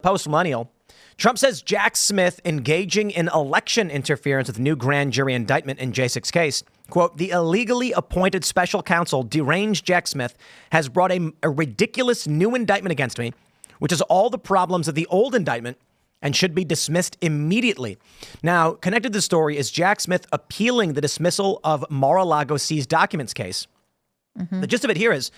Post-millennial. Trump says Jack Smith engaging in election interference with new grand jury indictment in J6 case. Quote, the illegally appointed special counsel, deranged Jack Smith, has brought a ridiculous new indictment against me, which has all the problems of the old indictment and should be dismissed immediately. Now, connected to the story is Jack Smith appealing the dismissal of Mar-a-Lago seized documents case. The gist of it here is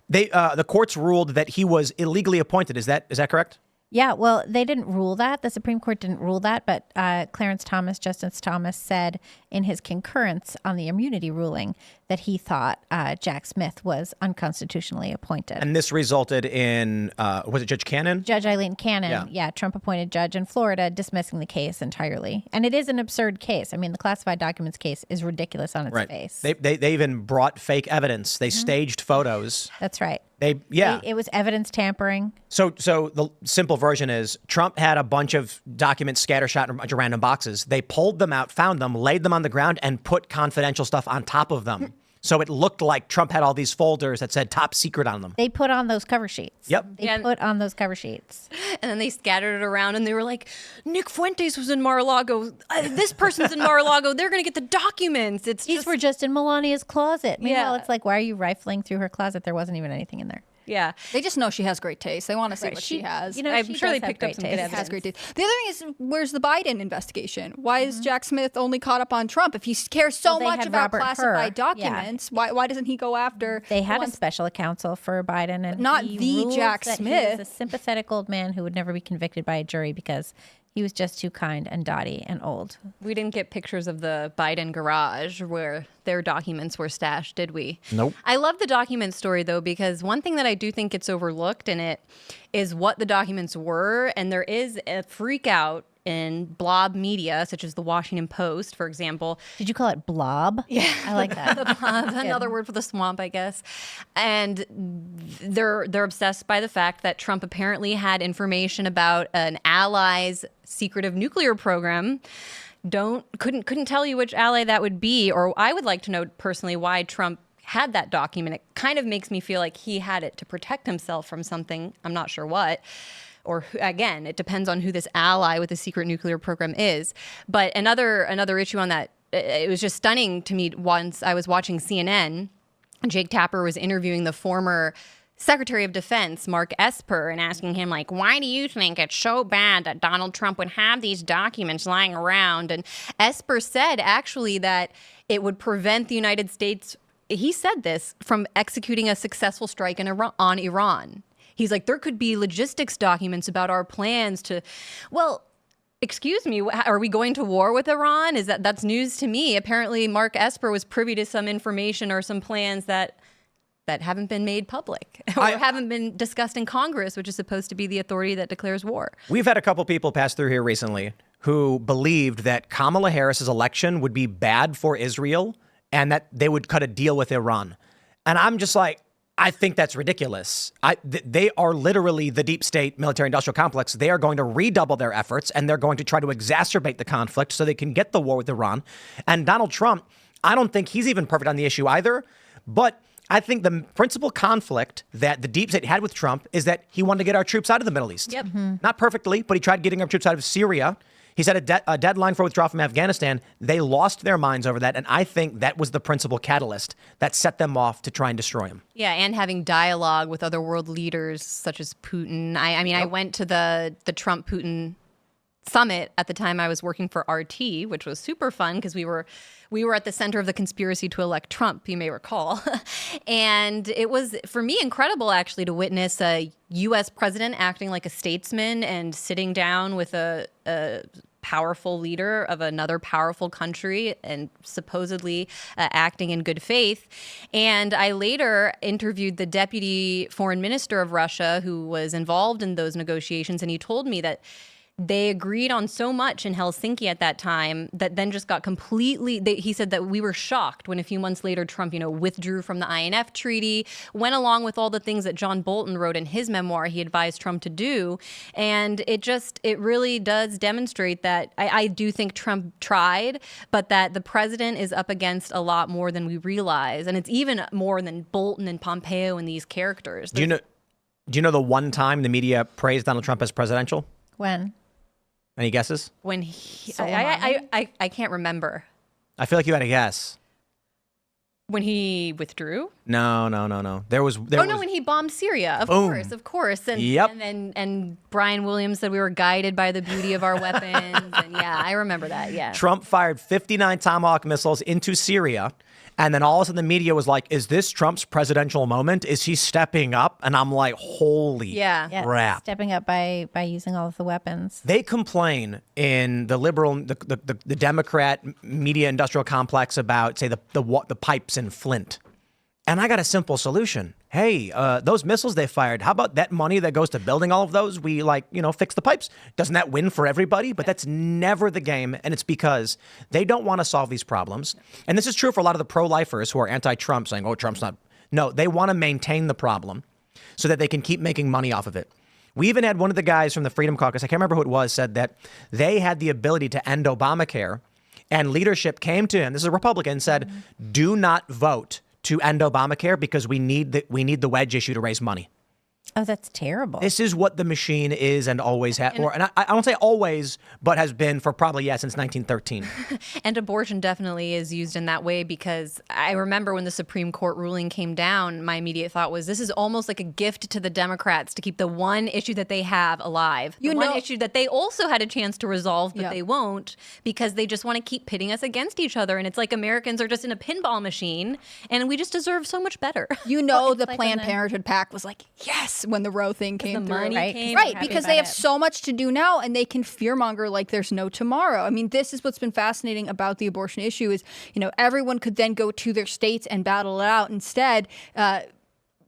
the courts ruled that he was illegally appointed. Is that correct? Yeah, well, they didn't rule that. The Supreme Court didn't rule that. But Justice Thomas said in his concurrence on the immunity ruling that he thought Jack Smith was unconstitutionally appointed. And this resulted in, was it Judge Cannon? Judge Eileen Cannon, yeah, Trump-appointed judge in Florida, dismissing the case entirely. And it is an absurd case. I mean, the classified documents case is ridiculous on its face. They even brought fake evidence. They staged photos. That's right. It was evidence tampering. So the simple version is Trump had a bunch of documents scattershot in a bunch of random boxes. They pulled them out, found them, laid them on the ground, and put confidential stuff on top of them. So it looked like Trump had all these folders that said top secret on them. They put on those cover sheets. Yep. They put on those cover sheets. And then they scattered it around and they were like, Nick Fuentes was in Mar-a-Lago. This person's in Mar-a-Lago. They're going to get the documents. These were just in Melania's closet. Meanwhile, it's like, why are you rifling through her closet? There wasn't even anything in there. Yeah. They just know she has great taste. They want to see what she has. You know, I'm sure they picked up some good evidence. Has great taste. The other thing is, where's the Biden investigation? Why is Jack Smith only caught up on Trump? If he cares so much about classified documents, why doesn't he go after? They had a special counsel for Biden, and not the Jack Smith. He was a sympathetic old man who would never be convicted by a jury because he was just too kind and dotty and old. We didn't get pictures of the Biden garage where their documents were stashed, did we? Nope. I love the document story, though, because one thing that I do think gets overlooked in it is what the documents were. And there is a freak out in blob media, such as the Washington Post, for example. Did you call it blob? Yeah. I like that. The blob, another word for the swamp, I guess. And they're obsessed by the fact that Trump apparently had information about an ally's secretive nuclear program. Couldn't tell you which ally that would be, or I would like to know personally why Trump had that document. It kind of makes me feel like he had it to protect himself from something. I'm not sure what. Or again, it depends on who this ally with the secret nuclear program is. But another issue on that, it was just stunning to me. Once I was watching CNN, Jake Tapper was interviewing the former Secretary of Defense, Mark Esper, and asking him, like, why do you think it's so bad that Donald Trump would have these documents lying around? And Esper said, actually, that it would prevent the United States, he said this, from executing a successful strike on Iran. He's like, there could be logistics documents about our plans to, well, excuse me, are we going to war with Iran? That's news to me. Apparently, Mark Esper was privy to some information or some plans that haven't been made public or haven't been discussed in Congress, which is supposed to be the authority that declares war. We've had a couple people pass through here recently who believed that Kamala Harris's election would be bad for Israel and that they would cut a deal with Iran. And I'm just like, I think that's ridiculous. They are literally the deep state military-industrial complex. They are going to redouble their efforts, and they're going to try to exacerbate the conflict so they can get the war with Iran. And Donald Trump, I don't think he's even perfect on the issue either. But I think the principal conflict that the deep state had with Trump is that he wanted to get our troops out of the Middle East. Yep. Not perfectly, but he tried getting our troops out of Syria. He set a deadline for withdrawal from Afghanistan. They lost their minds over that. And I think that was the principal catalyst that set them off to try and destroy him. Yeah, and having dialogue with other world leaders such as Putin. I mean, I went to the Trump-Putin summit at the time I was working for RT, which was super fun because we were at the center of the conspiracy to elect Trump, you may recall. And it was, for me, incredible actually to witness a U.S. president acting like a statesman and sitting down with a powerful leader of another powerful country and supposedly acting in good faith. And I later interviewed the deputy foreign minister of Russia who was involved in those negotiations, and he told me that they agreed on so much in Helsinki at that time that then just got completely, he said that we were shocked when a few months later Trump, withdrew from the INF treaty, went along with all the things that John Bolton wrote in his memoir he advised Trump to do. And it really does demonstrate that I do think Trump tried, but that the president is up against a lot more than we realize. And it's even more than Bolton and Pompeo and these characters. Do Do you know the one time the media praised Donald Trump as presidential? When? Any guesses? When I can't remember. I feel like you had a guess. When he withdrew? No. There was when he bombed Syria. Of course. And yep. And Brian Williams said we were guided by the beauty of our weapons. And yeah, I remember that. Yeah. Trump fired 59 Tomahawk missiles into Syria. And then all of a sudden the media was like, is this Trump's presidential moment? Is he stepping up? And I'm like, holy crap. Stepping up by using all of the weapons. They complain in the liberal, the Democrat media industrial complex about, say, the pipes in Flint. And I got a simple solution. Hey, those missiles they fired, how about that money that goes to building all of those? We fix the pipes. Doesn't that win for everybody? But that's never the game. And it's because they don't want to solve these problems. And this is true for a lot of the pro-lifers who are anti-Trump saying, oh, Trump's not. No, they want to maintain the problem so that they can keep making money off of it. We even had one of the guys from the Freedom Caucus, I can't remember who it was, said that they had the ability to end Obamacare. And leadership came to him, this is a Republican, said, do not vote to end Obamacare because we need the wedge issue to raise money. Oh, that's terrible. This is what the machine is and always has. And I don't say always, but has been for probably, since 1913. And abortion definitely is used in that way because I remember when the Supreme Court ruling came down, my immediate thought was this is almost like a gift to the Democrats to keep the one issue that they have alive. One issue that they also had a chance to resolve, but they won't because they just want to keep pitting us against each other. And it's like Americans are just in a pinball machine and we just deserve so much better. The Planned Parenthood PAC was like, yes, when the Roe thing came through. Right, because they have so much to do now and they can fearmonger like there's no tomorrow. I mean, this is what's been fascinating about the abortion issue is, everyone could then go to their states and battle it out. Instead,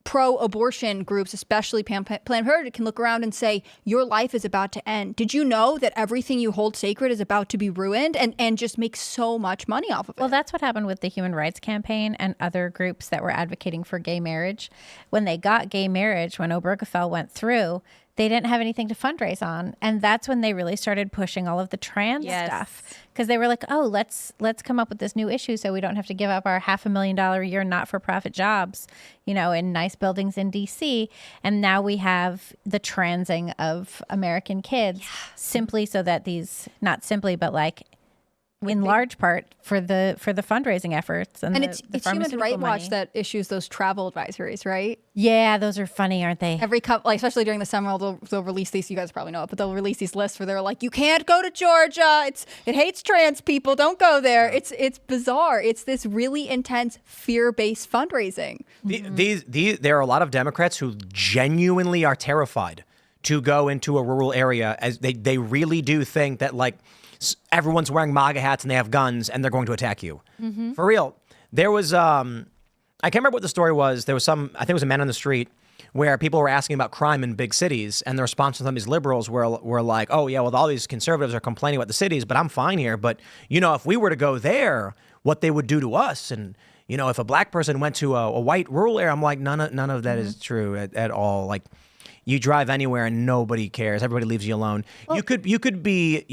pro-abortion groups, especially Planned Parenthood, can look around and say, your life is about to end. Did you know that everything you hold sacred is about to be ruined and just make so much money off of it? Well, that's what happened with the Human Rights Campaign and other groups that were advocating for gay marriage. When they got gay marriage, when Obergefell went through, they didn't have anything to fundraise on. And that's when they really started pushing all of the trans stuff. Because they were like, oh, let's come up with this new issue so we don't have to give up our $500,000 a year not-for-profit jobs, in nice buildings in D.C. And now we have the transing of American kids simply so that not simply, but in large part for the fundraising efforts and it's Human Rights Watch that issues those travel advisories, right? Yeah, those are funny, aren't they? Every couple, especially during the summer, they'll release these. You guys probably know it, but they'll release these lists where they're like, "You can't go to Georgia. It hates trans people. Don't go there." It's bizarre. It's this really intense fear-based fundraising. There are a lot of Democrats who genuinely are terrified to go into a rural area, as they really do think that everyone's wearing MAGA hats and they have guns and they're going to attack you. Mm-hmm. For real. There was, I can't remember what the story was. There was I think it was a man on the street where people were asking about crime in big cities. And the response from some of these liberals were like, oh yeah, well, all these conservatives are complaining about the cities, but I'm fine here. But if we were to go there, what they would do to us. And, if a black person went to a white rural area, I'm like, none of that is true at all. You drive anywhere and nobody cares. Everybody leaves you alone. Well, you could be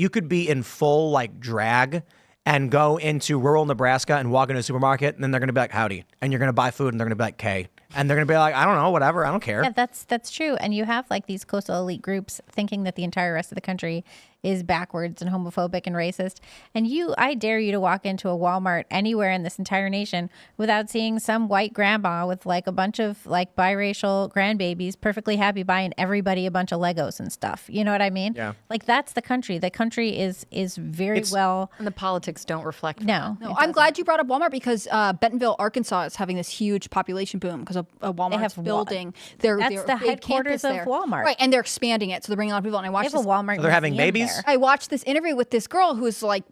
in full drag and go into rural Nebraska and walk into a supermarket and then they're going to be like, howdy. And you're going to buy food and they're going to be like, K. And they're going to be like, I don't know, whatever. I don't care. Yeah, that's true. And you have these coastal elite groups thinking that the entire rest of the country is backwards and homophobic and racist. And I dare you to walk into a Walmart anywhere in this entire nation without seeing some white grandma with a bunch of biracial grandbabies perfectly happy buying everybody a bunch of Legos and stuff. You know what I mean? Yeah. That's the country. The country is very well. And the politics don't reflect No. I'm glad you brought up Walmart because Bentonville, Arkansas is having this huge population boom because a Walmart's building. That's the headquarters of Walmart. Right. And they're expanding it. So they're bringing a lot of people. And I watched a Walmart. So they're having babies? I watched this interview with this girl who's I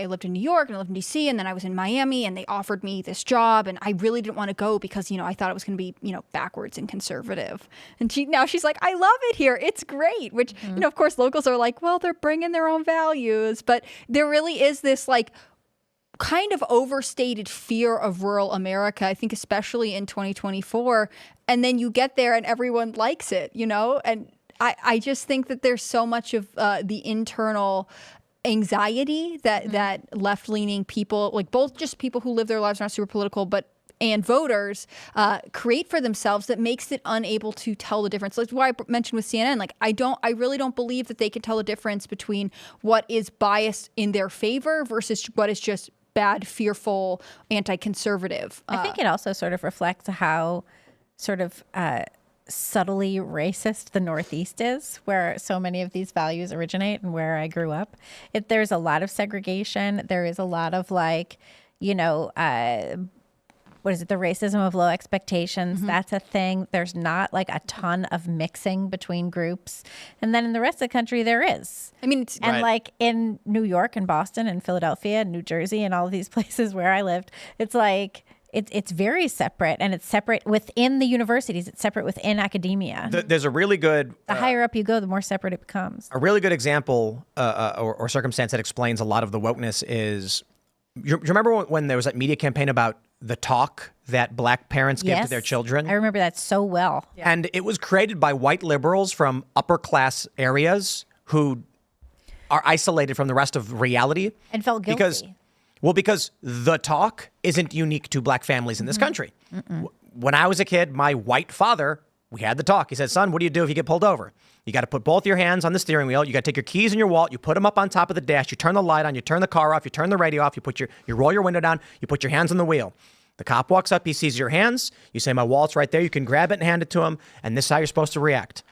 lived in New York and I lived in DC and then I was in Miami and they offered me this job and I really didn't want to go because, I thought it was going to be, backwards and conservative. And she's like, I love it here. It's great. Which, of course, locals are like, well, they're bringing their own values. But there really is this kind of overstated fear of rural America, I think, especially in 2024. And then you get there and everyone likes it, and I just think that there's so much of the internal anxiety that left-leaning people, both just people who live their lives not super political, but and voters create for themselves that makes it unable to tell the difference. That's why I mentioned with CNN, like I really don't believe that they can tell the difference between what is biased in their favor versus what is just bad, fearful, anti-conservative. I think it also sort of reflects how sort of subtly racist the Northeast is, where so many of these values originate and where I grew up. There's a lot of segregation. There is a lot of like, you know, what is it? The racism of low expectations. That's a thing. There's not like a ton of mixing between groups. And then in the rest of the country, there is. I mean, it's, And like in New York and Boston and Philadelphia and New Jersey and all of these places where I lived, it's like, it's very separate, and it's separate within the universities. It's separate within academia. There's a really good... The higher up you go, the more separate it becomes. A really good example or circumstance that explains a lot of the wokeness is... You remember when there was that media campaign about the talk that black parents give to their children? I remember that so well. And it was created by white liberals from upper class areas who are isolated from the rest of reality. And felt guilty. Because the talk isn't unique to black families in this country. When I was a kid, my white father, we had the talk. He said, son, what do you do if you get pulled over? You got to put both your hands on the steering wheel. You got to take your keys and your wallet. You put them up on top of the dash. You turn the light on. You turn the car off. You turn the radio off. You roll your window down. You put your hands on the wheel. The cop walks up. He sees your hands. You say, my wallet's right there. You can grab it and hand it to him. And this is how you're supposed to react.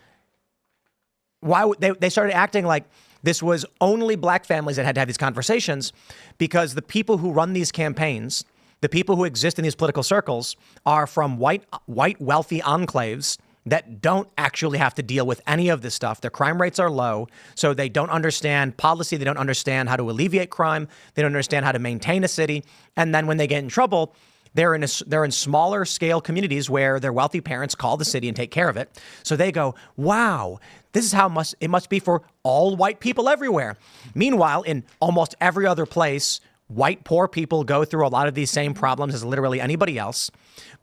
Why they started acting like this was only black families that had to have these conversations, because the people who run these campaigns, the people who exist in these political circles, are from white wealthy enclaves that don't actually have to deal with any of this stuff. Their crime rates are low, so they don't understand policy. They don't understand how to alleviate crime. They don't understand how to maintain a city. And then when they get in trouble, they're in smaller scale communities where their wealthy parents call the city and take care of it. So they go, wow, this is how it must be for all white people everywhere. Meanwhile, in almost every other place, white poor people go through a lot of these same problems as literally anybody else.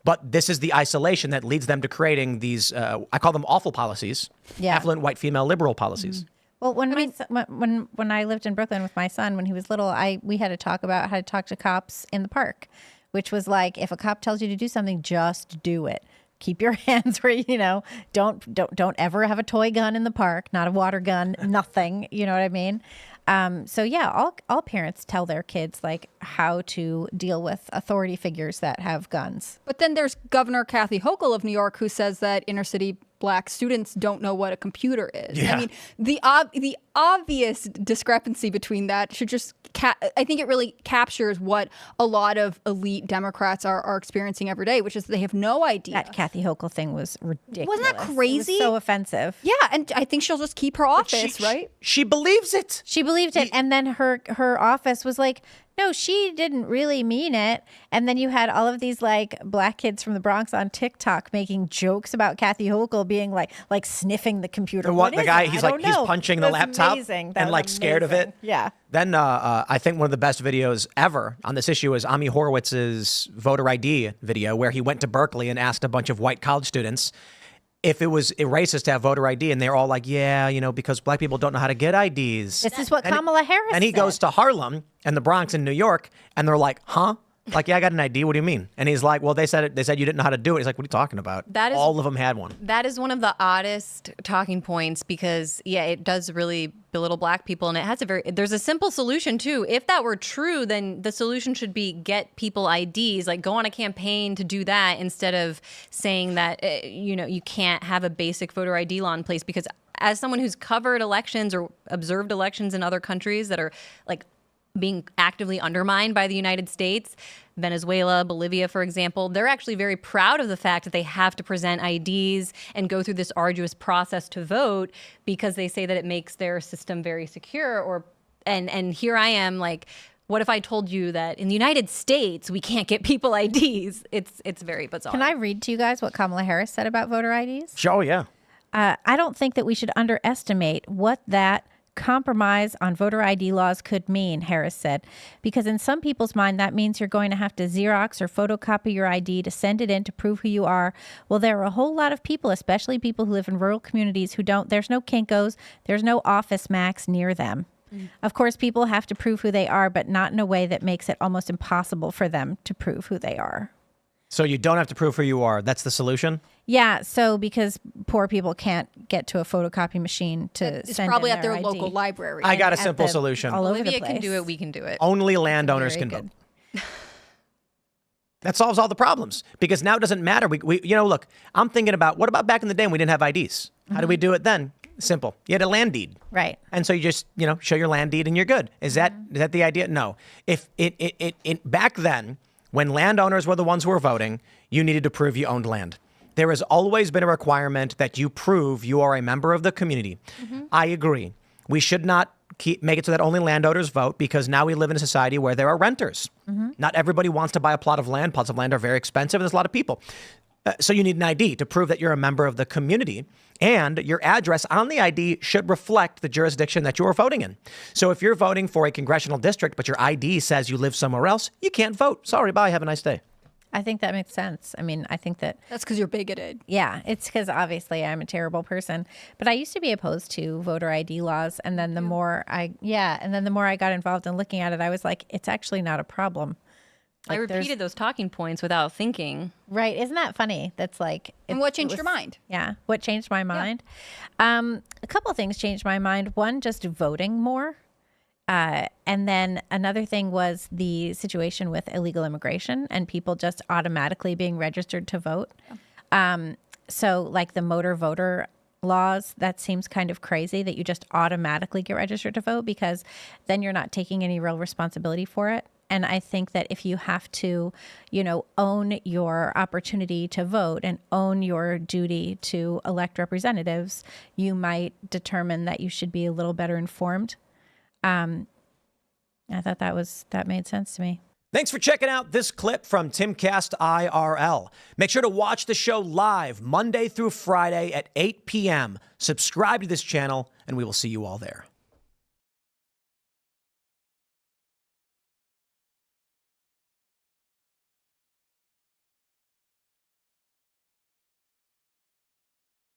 But this is the isolation that leads them to creating these, I call them awful policies, affluent white female liberal policies. Well, when I lived in Brooklyn with my son when he was little, we had to talk about how to talk to cops in the park, which was like, if a cop tells you to do something, just do it. Keep your hands where, don't ever have a toy gun in the park, not a water gun, nothing. You know what I mean? So yeah, all parents tell their kids like how to deal with authority figures that have guns. But then there's Governor Kathy Hochul of New York, who says that inner city black students don't know what a computer is. Yeah. I mean, the obvious discrepancy between that should just, I think it really captures what a lot of elite Democrats are experiencing every day, which is they have no idea. That Kathy Hochul thing was ridiculous. Wasn't that crazy? It was so offensive. Yeah, and I think she'll just keep her office, right? She believes it. She believed it, and then her office was like, no, she didn't really mean it. And then you had all of these like black kids from the Bronx on TikTok making jokes about Kathy Hochul being like sniffing the computer. The guy, he's punching the laptop and like scared of it. Yeah. Then I think one of the best videos ever on this issue is Ami Horowitz's voter ID video, where he went to Berkeley and asked a bunch of white college students if it was racist to have voter ID, and they're all like, yeah, because black people don't know how to get IDs. This is what Kamala Harris And he goes to Harlem and the Bronx in New York, and they're like, huh? Like, yeah, I got an ID. What do you mean? And he's like, well, they said you didn't know how to do it. He's like, what are you talking about? All of them had one. That is one of the oddest talking points because, yeah, it does really belittle black people. And it has there's a simple solution, too. If that were true, then the solution should be get people IDs, like go on a campaign to do that instead of saying that, you can't have a basic voter ID law in place. Because as someone who's covered elections or observed elections in other countries that are like being actively undermined by the United States, Venezuela, Bolivia, for example, they're actually very proud of the fact that they have to present IDs and go through this arduous process to vote because they say that it makes their system very secure. And here I am like, what if I told you that in the United States, we can't get people IDs? It's very bizarre. Can I read to you guys what Kamala Harris said about voter IDs? Oh, yeah. I don't think that we should underestimate what that compromise on voter ID laws could mean, Harris said, because in some people's mind, that means you're going to have to Xerox or photocopy your ID to send it in to prove who you are. Well, there are a whole lot of people, especially people who live in rural communities who don't, there's no Kinkos, there's no Office Max near them. Of course, people have to prove who they are, but not in a way that makes it almost impossible for them to prove who they are. So you don't have to prove who you are. That's the solution? Yeah, so because poor people can't get to a photocopy machine to It's send probably in at their ID. local library. I got a At simple the- solution. all over the Olivia can place. do it. We can do it. Only landowners Very can good. vote. That solves all the problems because now it doesn't matter. We look, I'm thinking about what about back in the day when we didn't have IDs? How did we do it then? Simple. You had a land deed. Right. And so you just, show your land deed and you're good. Is that the idea? No. If back then, when landowners were the ones who were voting, you needed to prove you owned land. There has always been a requirement that you prove you are a member of the community. I agree. We should not make it so that only landowners vote because now we live in a society where there are renters. Not everybody wants to buy a plot of land. Plots of land are very expensive. There's a lot of people. So you need an ID to prove that you're a member of the community. And your address on the ID should reflect the jurisdiction that you are voting in. So if you're voting for a congressional district, but your ID says you live somewhere else, you can't vote. Sorry, bye. Have a nice day. I think that makes sense. I mean, I think that That's because you're bigoted. yeah, it's because obviously I'm a terrible person. But I used to be opposed to voter ID laws, and then the more I got involved in looking at it, I was like, it's actually not a problem. I Like, there's- repeated those talking points without thinking. Right? Isn't that funny? That's like And what changed your mind? Yeah, what changed my mind? A couple of things changed my mind. One, just voting more. And then another thing was the situation with illegal immigration and people just automatically being registered to vote. So like the motor voter laws, that seems kind of crazy that you just automatically get registered to vote because then you're not taking any real responsibility for it. And I think that if you have to, own your opportunity to vote and own your duty to elect representatives, you might determine that you should be a little better informed. I thought that made sense to me. Thanks for checking out this clip from Timcast IRL. Make sure to watch the show live Monday through Friday at 8 p.m. Subscribe to this channel, and we will see you all there.